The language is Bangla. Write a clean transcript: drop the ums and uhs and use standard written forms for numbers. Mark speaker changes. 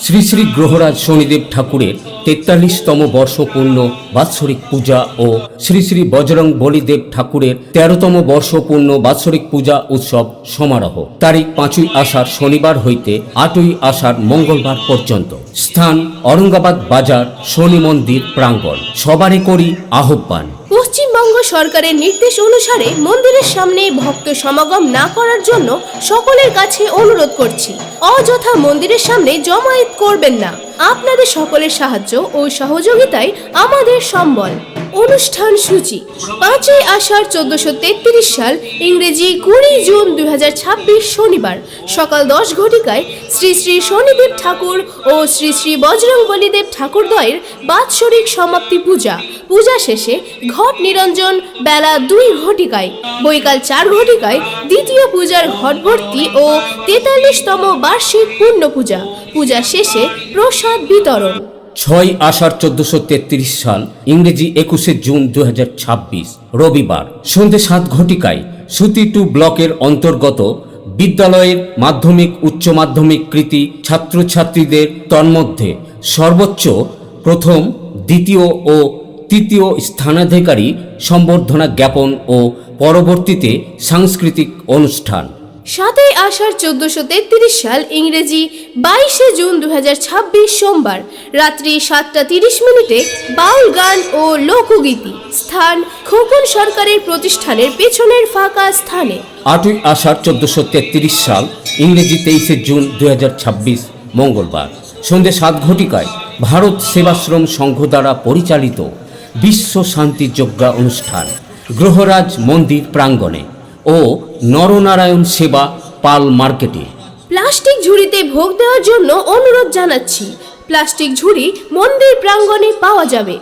Speaker 1: শ্রী শ্রী গ্রহরাজ শনিদেব ঠাকুরের 43তম বর্ষপূর্ণ বাৎসরিক পূজা ও শ্রী শ্রী বজরং বলিদেব ঠাকুরের 13তম বর্ষপূর্ণ বাৎসরিক পূজা উৎসব সমারোহ তারিখ 5ই আষাঢ় শনিবার হইতে 8ই আষাঢ় মঙ্গলবার পর্যন্ত। স্থান ঔরঙ্গাবাদ বাজার শনি মন্দির প্রাঙ্গণ। সবারই করি আহ্বান।
Speaker 2: পশ্চিমবঙ্গ সরকারের নির্দেশ অনুসারে মন্দিরের সামনে ভক্ত সমাগম না করার জন্য সকলের কাছে অনুরোধ করছি। অযথা মন্দিরের সামনে জমায়েত করবেন না। আপনাদের সকলের সাহায্য ও সহযোগিতায় আমাদের সম্বল। অনুষ্ঠান সূচি: 5ই আষাঢ় 1433 সাল ইংরেজি 20 জুন 2026 শনিবার সকাল 10 ঘটিকায় শ্রী শ্রী শনিদেব ঠাকুর ও শ্রী শ্রী বজরং বলিদেব ঠাকুরদ্বয়ের বাৎসরিক সমাপ্তি পূজা। পূজা শেষে ঘট নিরঞ্জন বেলা 2 ঘটিকায়। বৈকাল 4 ঘটিকায় দ্বিতীয় পূজার ঘট ভর্তি ও 43তম বার্ষিক পূর্ণ পূজা। পূজা শেষে প্রসাদ বিতরণ।
Speaker 1: 6ই আষাঢ় 1433 সাল ইংরেজি 21 জুন 2026 রবিবার সন্ধ্যে 7 ঘটিকায় সুতি 2 ব্লকের অন্তর্গত বিদ্যালয়ের মাধ্যমিক উচ্চ মাধ্যমিক কৃতি ছাত্রছাত্রীদের তন্মধ্যে সর্বোচ্চ প্রথম দ্বিতীয় ও তৃতীয় স্থানাধিকারী সম্বর্ধনা জ্ঞাপন ও পরবর্তীতে সাংস্কৃতিক অনুষ্ঠান।
Speaker 2: 7ই আষাঢ় 1433 সাল ইংরেজি 22 জুন 2026 সোমবার রাত্রি 7:30 বাউল গান ও লোকগীতি। স্থান খোকন সরকারের প্রতিষ্ঠানের পেছনের ফাঁকা স্থানে।
Speaker 1: 8ই আষাঢ় 1433 সাল ইংরেজি 23 জুন 2026 মঙ্গলবার সন্ধ্যে 7 ঘটিকায় ভারত সেবাশ্রম সংঘ দ্বারা পরিচালিত বিশ্ব শান্তি যজ্ঞা অনুষ্ঠান গ্রহরাজ মন্দির প্রাঙ্গণে ও নরনারায়ণ সেবা পাল মার্কেটে।
Speaker 2: প্লাস্টিক ঝুড়িতে ভোগ দেওয়ার জন্য অনুরোধ জানাচ্ছি। প্লাস্টিক ঝুড়ি মন্দির প্রাঙ্গণে পাওয়া যাবে।